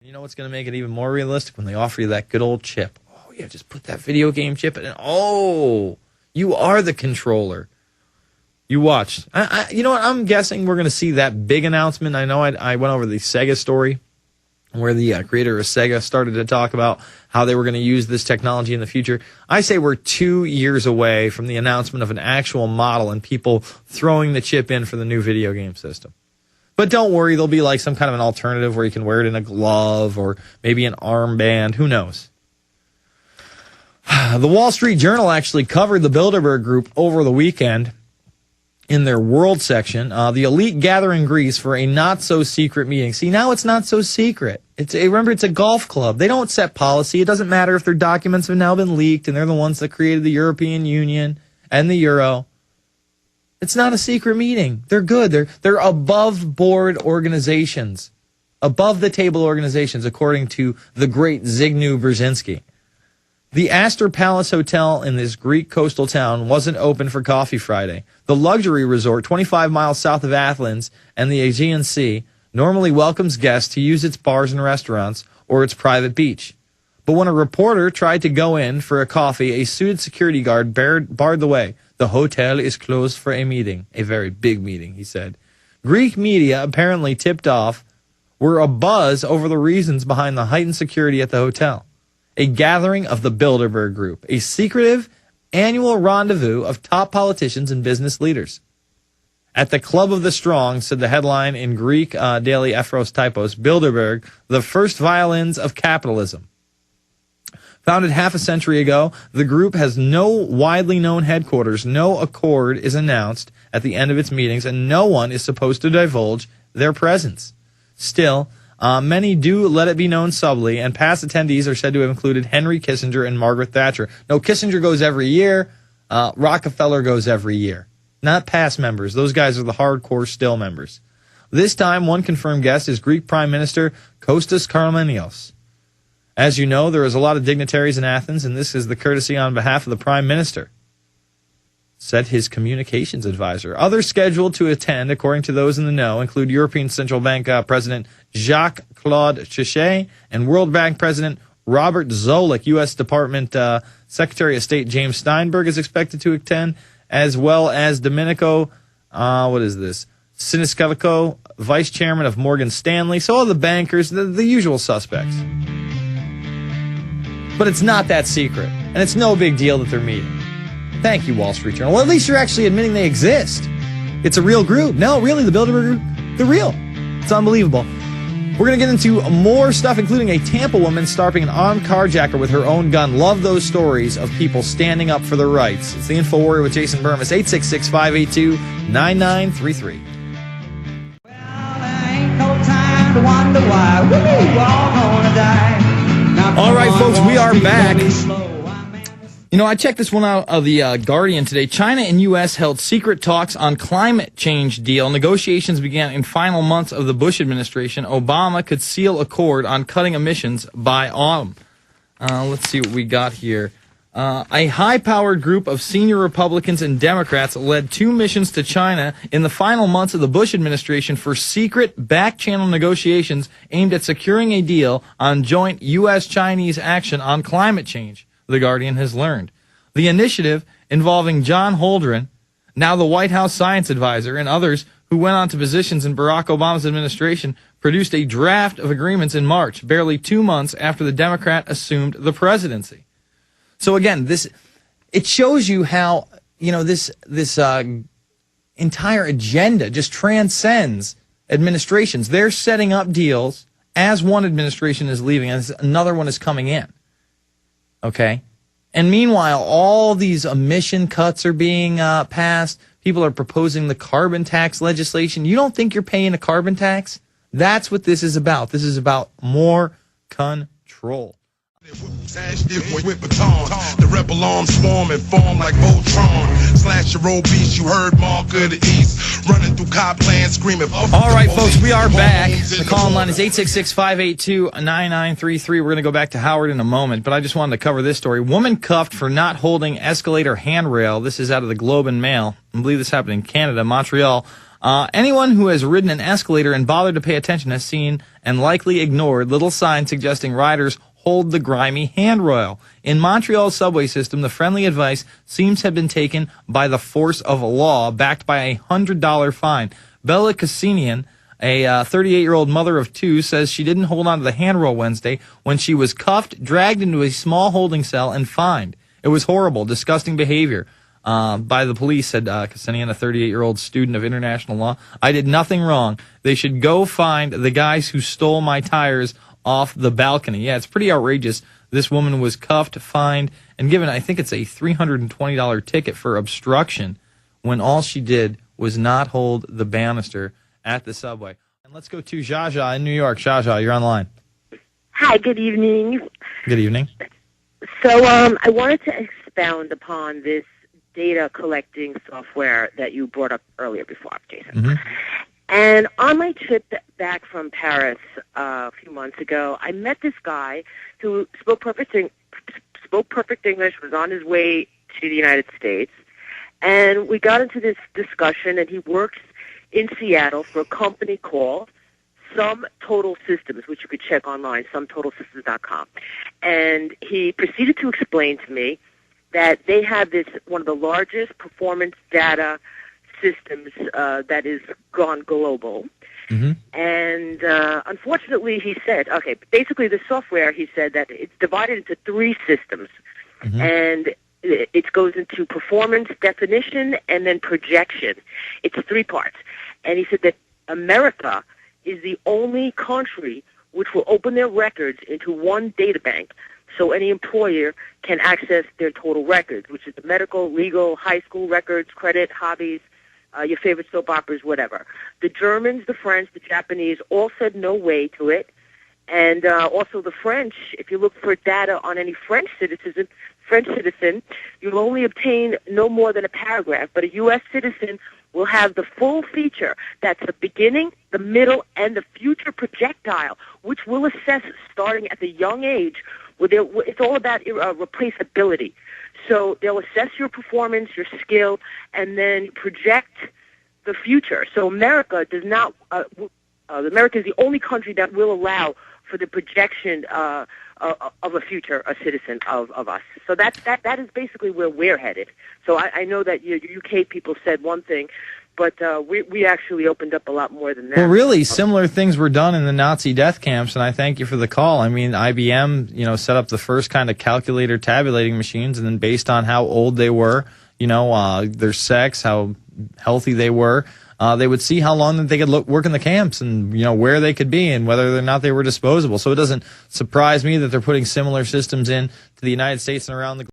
You know what's going to make it even more realistic? When they offer you that good old chip. Oh, yeah, just put that video game chip in. Oh, you are the controller. You watch. You know what? I'm guessing we're going to see that big announcement. I know I went over the Sega story where the creator of Sega started to talk about how they were going to use this technology in the future. I say we're 2 years away from the announcement of an actual model and people throwing the chip in for the new video game system. But don't worry, there'll be like some kind of an alternative where you can wear it in a glove or maybe an armband. Who knows? The Wall Street Journal actually covered the Bilderberg Group over the weekend in their world section. The elite gather in Greece for a not-so-secret meeting. See, now it's not so secret. Remember, it's a golf club. They don't set policy. It doesn't matter if their documents have now been leaked and they're the ones that created the European Union and the Euro. It's not a secret meeting. They're good. They're above-board organizations, above-the-table organizations, according to the great Zygmunt Brzezinski. The Astor Palace Hotel in this Greek coastal town wasn't open for coffee Friday. The luxury resort, 25 miles south of Athens and the Aegean Sea, normally welcomes guests to use its bars and restaurants or its private beach. But when a reporter tried to go in for a coffee, a suited security guard barred the way. The hotel is closed for a meeting. A very big meeting, he said. Greek media, apparently tipped off, were abuzz over the reasons behind the heightened security at the hotel. A gathering of the Bilderberg Group, a secretive annual rendezvous of top politicians and business leaders. At the Club of the Strong, said the headline in Greek daily Ephros Typos, Bilderberg, the first violins of capitalism. Founded half a century ago, the group has no widely known headquarters. No accord is announced at the end of its meetings, and no one is supposed to divulge their presence. Still, many do let it be known subtly, and past attendees are said to have included Henry Kissinger and Margaret Thatcher. No, Kissinger goes every year. Rockefeller goes every year. Not past members. Those guys are the hardcore still members. This time, one confirmed guest is Greek Prime Minister Kostas Karamanlios. As you know, there is a lot of dignitaries in Athens, and this is the courtesy on behalf of the Prime Minister, said his communications advisor. Others scheduled to attend, according to those in the know, include European Central Bank President Jacques-Claude Trichet and World Bank President Robert Zoellick. U.S. Department Secretary of State James Steinberg is expected to attend, as well as Domenico, Siniscalico, Vice Chairman of Morgan Stanley. So all the bankers, the usual suspects. But it's not that secret, and it's no big deal that they're meeting. Thank you, Wall Street Journal. Well, at least you're actually admitting they exist. It's a real group. No, really, the Bilderberg Group, they're real. It's unbelievable. We're going to get into more stuff, including a Tampa woman stopping an armed carjacker with her own gun. Love those stories of people standing up for their rights. It's the InfoWarrior with Jason Bermas, 866-582-9933. Well, there ain't no time to wonder why we're all gonna die. All right, folks, we are back. You know, I checked this one out of the Guardian today. China and U.S. held secret talks on climate change deal. Negotiations began in final months of the Bush administration. Obama could seal accord on cutting emissions by autumn. Let's see what we got here. A high-powered group of senior Republicans and Democrats led 2 missions to China in the final months of the Bush administration for secret back-channel negotiations aimed at securing a deal on joint U.S.-Chinese action on climate change, The Guardian has learned. The initiative, involving John Holdren, now the White House science advisor, and others who went on to positions in Barack Obama's administration, produced a draft of agreements in March, barely 2 months after the Democrat assumed the presidency. So again, it shows you how, this entire agenda just transcends administrations. They're setting up deals as one administration is leaving, as another one is coming in. Okay? And meanwhile, all these emission cuts are being passed. People are proposing the carbon tax legislation. You don't think you're paying a carbon tax? That's what this is about. This is about more control. The rebel arms swarm and form like Voltron. Slash your old beast, you heard Mark of the East. Running through Copland screaming. All right, folks, we are back. The call line is 866-582-9933. We're going to go back to Howard in a moment, but I just wanted to cover this story. Woman cuffed for not holding escalator handrail. This is out of the Globe and Mail. I believe this happened in Canada, Montreal. Anyone who has ridden an escalator and bothered to pay attention has seen and likely ignored little signs suggesting riders hold the grimy handrail. In Montreal's subway system, the friendly advice seems to have been taken by the force of law, backed by a $100 fine. Bella Cassinian, a 38-year-old mother of two, says she didn't hold on to the handrail Wednesday when she was cuffed, dragged into a small holding cell, and fined. It was horrible, disgusting behavior by the police, said Cassinian, a 38-year-old student of international law. I did nothing wrong. They should go find the guys who stole my tires off the balcony. Yeah, it's pretty outrageous. This woman was cuffed, fined, and given, I think it's a $320 ticket for obstruction when all she did was not hold the banister at the subway. And let's go to Jaja in New York. Jaja, you're online. Hi, good evening. Good evening. So I wanted to expound upon this data collecting software that you brought up earlier before, Jason. Mm-hmm. And on my trip back from Paris a few months ago, I met this guy who spoke perfect English, was on his way to the United States, and we got into this discussion, and he works in Seattle for a company called Sum Total Systems, which you could check online, sumtotalsystems.com. And he proceeded to explain to me that they have this, one of the largest performance data systems that is gone global. Mm-hmm. And unfortunately, he said, okay, basically the software, he said that it's divided into three systems. Mm-hmm. And it goes into performance, definition, and then projection. It's three parts. And he said that America is the only country which will open their records into one data bank so any employer can access their total records, which is the medical, legal, high school records, credit, hobbies, your favorite soap operas, whatever. The Germans, the French, the Japanese all said no way to it. And also the French, if you look for data on any French citizen, you'll only obtain no more than a paragraph. But a U.S. citizen will have the full feature. That's the beginning, the middle, and the future projectile, which will assess starting at the young age. It's all about replaceability. So they'll assess your performance, your skill, and then project the future. So America does not. America is the only country that will allow for the projection of a future, a citizen of us. So that is basically where we're headed. So I know that your UK people said one thing, but we actually opened up a lot more than that. Well, really, similar things were done in the Nazi death camps, and I thank you for the call. I mean, IBM, set up the first kind of calculator tabulating machines, and then based on how old they were, their sex, how healthy they were, they would see how long that they could work in the camps and, where they could be and whether or not they were disposable. So it doesn't surprise me that they're putting similar systems in to the United States and around the globe.